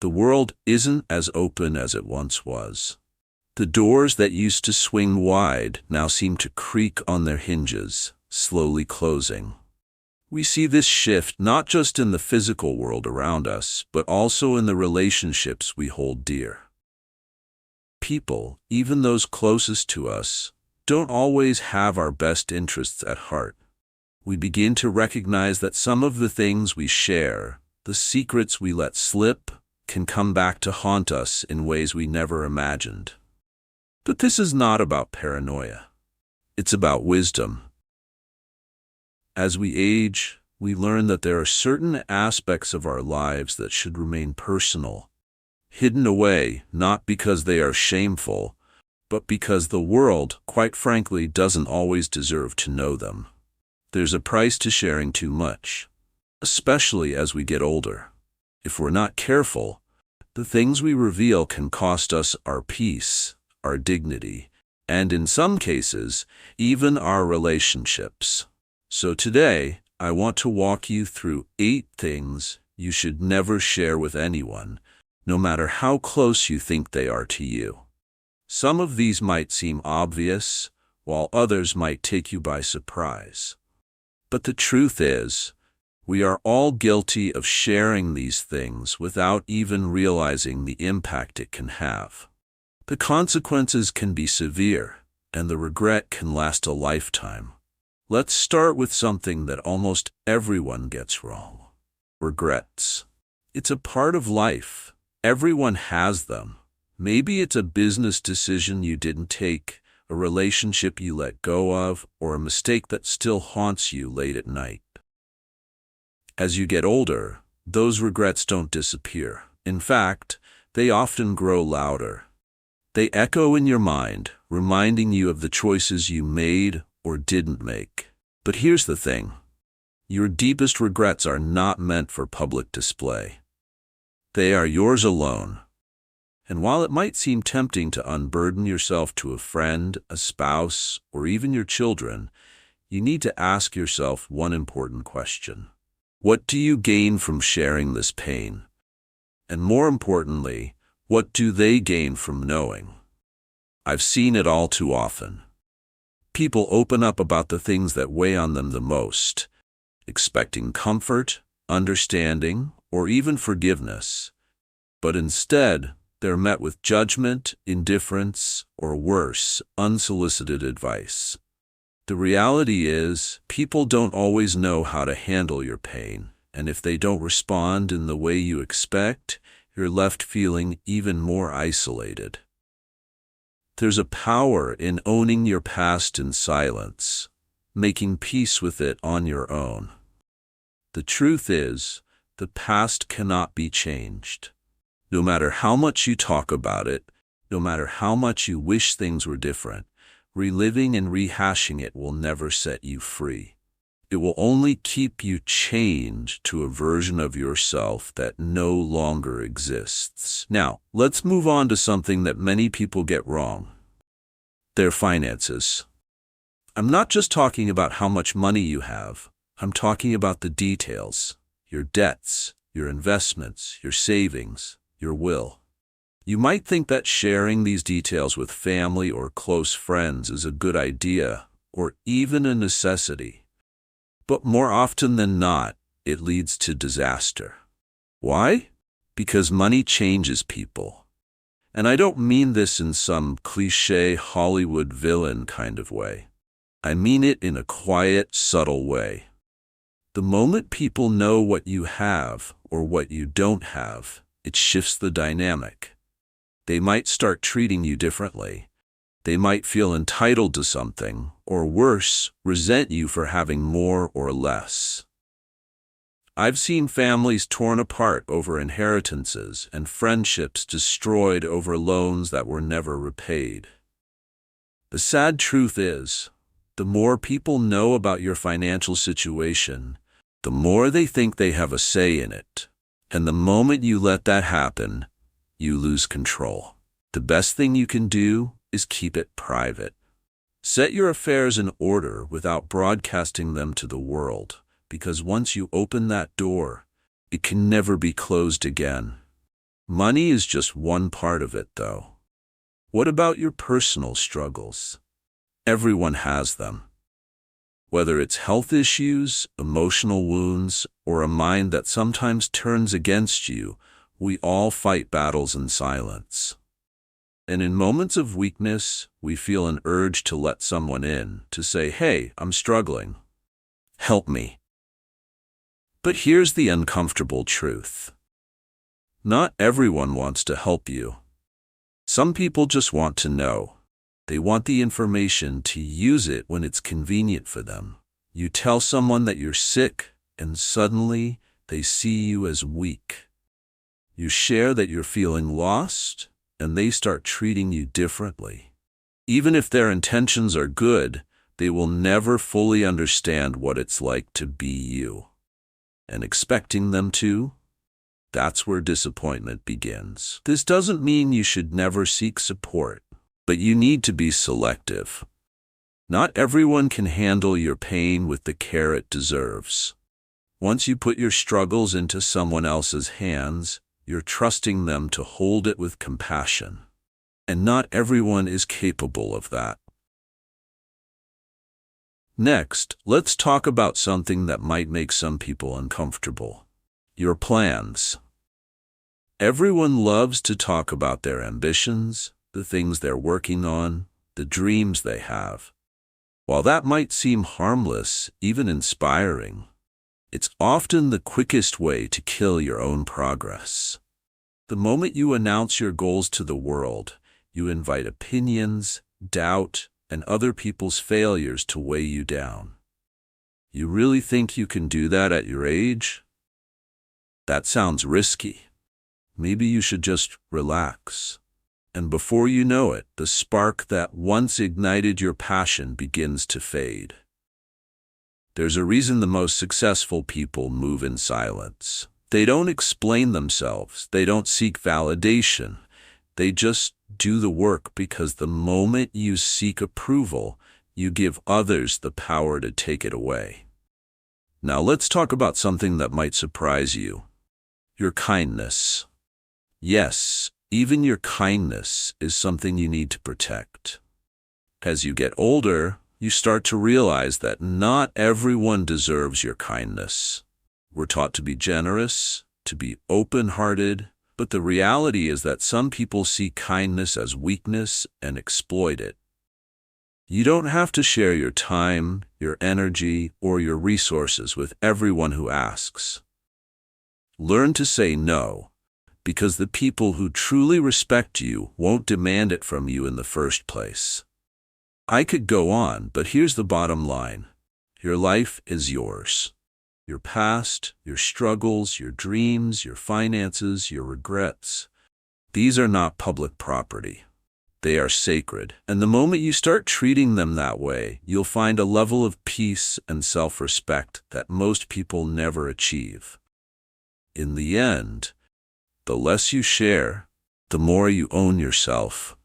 The world isn't as open as it once was. The doors that used to swing wide now seem to creak on their hinges, slowly closing. We see this shift not just in the physical world around us, but also in the relationships we hold dear. People, even those closest to us, don't always have our best interests at heart. We begin to recognize that some of the things we share, the secrets we let slip, can come back to haunt us in ways we never imagined. But this is not about paranoia. It's about wisdom. As we age, we learn that there are certain aspects of our lives that should remain personal, hidden away, not because they are shameful, but because the world, quite frankly, doesn't always deserve to know them. There's a price to sharing too much, especially as we get older. If we're not careful, the things we reveal can cost us our peace, our dignity, and in some cases, even our relationships. So today, I want to walk you through 8 things you should never share with anyone, no matter how close you think they are to you. Some of these might seem obvious, while others might take you by surprise. But the truth is, we are all guilty of sharing these things without even realizing the impact it can have. The consequences can be severe, and the regret can last a lifetime. Let's start with something that almost everyone gets wrong: regrets. It's a part of life. Everyone has them. Maybe it's a business decision you didn't take, a relationship you let go of, or a mistake that still haunts you late at night. As you get older, those regrets don't disappear. In fact, they often grow louder. They echo in your mind, reminding you of the choices you made or didn't make. But here's the thing: your deepest regrets are not meant for public display. They are yours alone. And while it might seem tempting to unburden yourself to a friend, a spouse, or even your children, you need to ask yourself one important question. What do you gain from sharing this pain? And more importantly, what do they gain from knowing? I've seen it all too often. People open up about the things that weigh on them the most, expecting comfort, understanding, or even forgiveness. But instead, they're met with judgment, indifference, or worse, unsolicited advice. The reality is, people don't always know how to handle your pain, and if they don't respond in the way you expect, you're left feeling even more isolated. There's a power in owning your past in silence, making peace with it on your own. The truth is, the past cannot be changed. No matter how much you talk about it, no matter how much you wish things were different, reliving and rehashing it will never set you free. It will only keep you chained to a version of yourself that no longer exists. Now, let's move on to something that many people get wrong: their finances. I'm not just talking about how much money you have. I'm talking about the details: your debts, your investments, your savings, your will. You might think that sharing these details with family or close friends is a good idea, or even a necessity. But more often than not, it leads to disaster. Why? Because money changes people. And I don't mean this in some cliché Hollywood villain kind of way. I mean it in a quiet, subtle way. The moment people know what you have or what you don't have, it shifts the dynamic. They might start treating you differently. They might feel entitled to something, or worse, resent you for having more or less. I've seen families torn apart over inheritances and friendships destroyed over loans that were never repaid. The sad truth is, the more people know about your financial situation, the more they think they have a say in it. And the moment you let that happen, you lose control. The best thing you can do is keep it private. Set your affairs in order without broadcasting them to the world, because once you open that door, it can never be closed again. Money is just one part of it, though. What about your personal struggles? Everyone has them. Whether it's health issues, emotional wounds, or a mind that sometimes turns against you, we all fight battles in silence. And in moments of weakness, we feel an urge to let someone in, to say, "Hey, I'm struggling. Help me." But here's the uncomfortable truth. Not everyone wants to help you. Some people just want to know. They want the information to use it when it's convenient for them. You tell someone that you're sick, and suddenly they see you as weak. You share that you're feeling lost, and they start treating you differently. Even if their intentions are good, they will never fully understand what it's like to be you. And expecting them to? That's where disappointment begins. This doesn't mean you should never seek support, but you need to be selective. Not everyone can handle your pain with the care it deserves. Once you put your struggles into someone else's hands, you're trusting them to hold it with compassion. And not everyone is capable of that. Next, let's talk about something that might make some people uncomfortable. Your plans. Everyone loves to talk about their ambitions, the things they're working on, the dreams they have. While that might seem harmless, even inspiring, it's often the quickest way to kill your own progress. The moment you announce your goals to the world, you invite opinions, doubt, and other people's failures to weigh you down. You really think you can do that at your age? That sounds risky. Maybe you should just relax. And before you know it, the spark that once ignited your passion begins to fade. There's a reason the most successful people move in silence. They don't explain themselves. They don't seek validation. They just do the work, because the moment you seek approval, you give others the power to take it away. Now let's talk about something that might surprise you. Your kindness. Yes, even your kindness is something you need to protect. As you get older, you start to realize that not everyone deserves your kindness. We're taught to be generous, to be open-hearted, but the reality is that some people see kindness as weakness and exploit it. You don't have to share your time, your energy, or your resources with everyone who asks. Learn to say no, because the people who truly respect you won't demand it from you in the first place. I could go on, but here's the bottom line. Your life is yours. Your past, your struggles, your dreams, your finances, your regrets. These are not public property. They are sacred. And the moment you start treating them that way, you'll find a level of peace and self-respect that most people never achieve. In the end, the less you share, the more you own yourself.